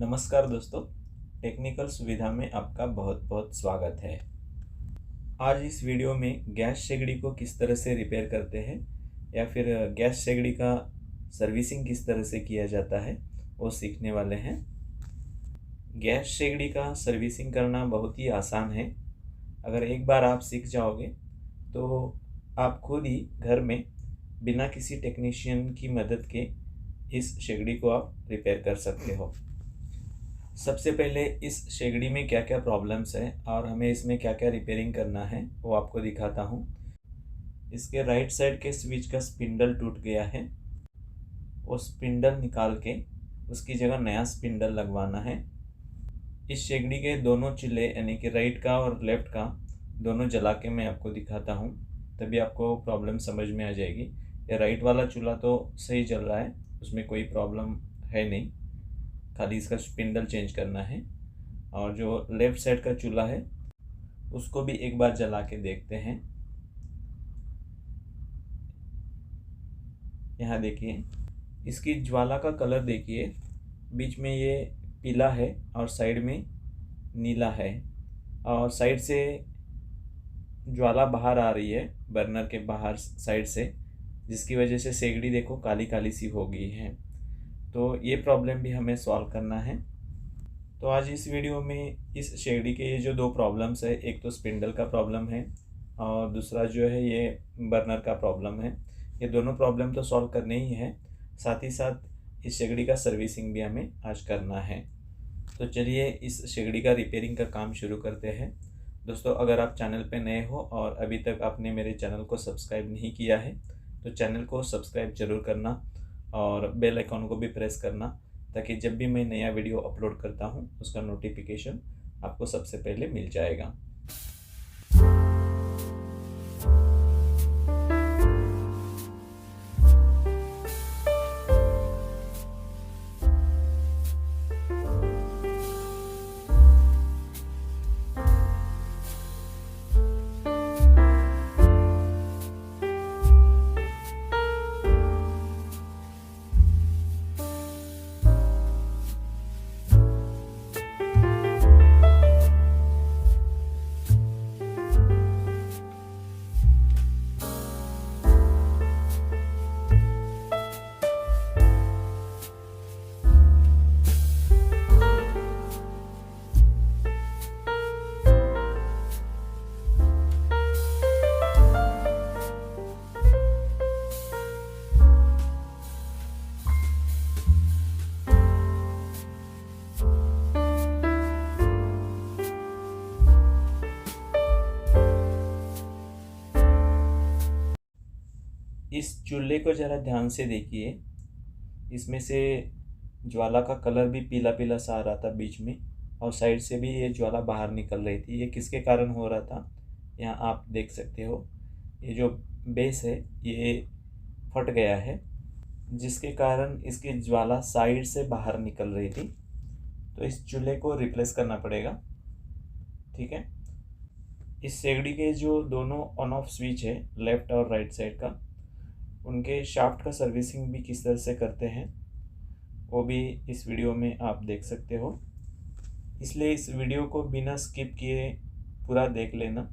नमस्कार दोस्तों, टेक्निकल सुविधा में आपका बहुत बहुत स्वागत है। आज इस वीडियो में गैस शेगड़ी को किस तरह से रिपेयर करते हैं या फिर गैस शेगड़ी का सर्विसिंग किस तरह से किया जाता है वो सीखने वाले हैं। गैस शेगड़ी का सर्विसिंग करना बहुत ही आसान है। अगर एक बार आप सीख जाओगे तो आप खुद ही घर में बिना किसी टेक्नीशियन की मदद के इस शेगड़ी को आप रिपेयर कर सकते हो। सबसे पहले इस शेगड़ी में क्या क्या प्रॉब्लम्स है और हमें इसमें क्या क्या रिपेयरिंग करना है वो आपको दिखाता हूँ। इसके राइट साइड के स्विच का स्पिंडल टूट गया है। वो स्पिंडल निकाल के उसकी जगह नया स्पिंडल लगवाना है। इस शेगड़ी के दोनों चूल्हे यानी कि राइट का और लेफ्ट का दोनों जला के मैं आपको दिखाता हूँ, तभी आपको प्रॉब्लम समझ में आ जाएगी। ये राइट वाला चूल्हा तो सही जल रहा है, उसमें कोई प्रॉब्लम है नहीं, खाली इसका स्पिंडल चेंज करना है। और जो लेफ़्ट साइड का चूल्हा है उसको भी एक बार जला के देखते हैं। यहाँ देखिए, इसकी ज्वाला का कलर देखिए, बीच में ये पीला है और साइड में नीला है और साइड से ज्वाला बाहर आ रही है बर्नर के बाहर साइड से, जिसकी वजह से शेगड़ी देखो काली काली सी हो गई है। तो ये प्रॉब्लम भी हमें सॉल्व करना है। तो आज इस वीडियो में इस शेगड़ी के ये जो दो प्रॉब्लम्स है, एक तो स्पिंडल का प्रॉब्लम है और दूसरा जो है ये बर्नर का प्रॉब्लम है। ये दोनों प्रॉब्लम तो सॉल्व करने ही है, साथ ही साथ इस शेगड़ी का सर्विसिंग भी हमें आज करना है। तो चलिए इस शेगड़ी का रिपेयरिंग का काम शुरू करते हैं। दोस्तों, अगर आप चैनल पे नए हो और अभी तक आपने मेरे चैनल को सब्सक्राइब नहीं किया है तो चैनल को सब्सक्राइब जरूर करना और बेल आइकॉन को भी प्रेस करना, ताकि जब भी मैं नया वीडियो अपलोड करता हूँ उसका नोटिफिकेशन आपको सबसे पहले मिल जाएगा। इस चूल्हे को ज़रा ध्यान से देखिए, इसमें से ज्वाला का कलर भी पीला पीला सा आ रहा था बीच में, और साइड से भी ये ज्वाला बाहर निकल रही थी। ये किसके कारण हो रहा था, यहाँ आप देख सकते हो। ये जो बेस है ये फट गया है, जिसके कारण इसकी ज्वाला साइड से बाहर निकल रही थी। तो इस चूल्हे को रिप्लेस करना पड़ेगा, ठीक है। इस शेगड़ी के जो दोनों ऑन ऑफ स्विच है लेफ़्ट और राइट साइड का, उनके शाफ्ट का सर्विसिंग भी किस तरह से करते हैं वो भी इस वीडियो में आप देख सकते हो। इसलिए इस वीडियो को बिना स्किप किए पूरा देख लेना।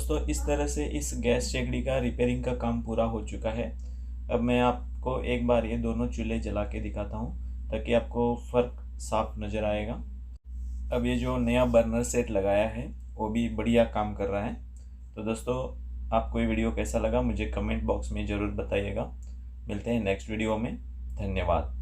दोस्तों इस तरह से इस गैस शेगड़ी का रिपेयरिंग का काम पूरा हो चुका है। अब मैं आपको एक बार ये दोनों चूल्हे जला के दिखाता हूँ ताकि आपको फ़र्क साफ नज़र आएगा। अब ये जो नया बर्नर सेट लगाया है वो भी बढ़िया काम कर रहा है। तो दोस्तों आपको ये वीडियो कैसा लगा मुझे कमेंट बॉक्स में ज़रूर बताइएगा। मिलते हैं नेक्स्ट वीडियो में। धन्यवाद।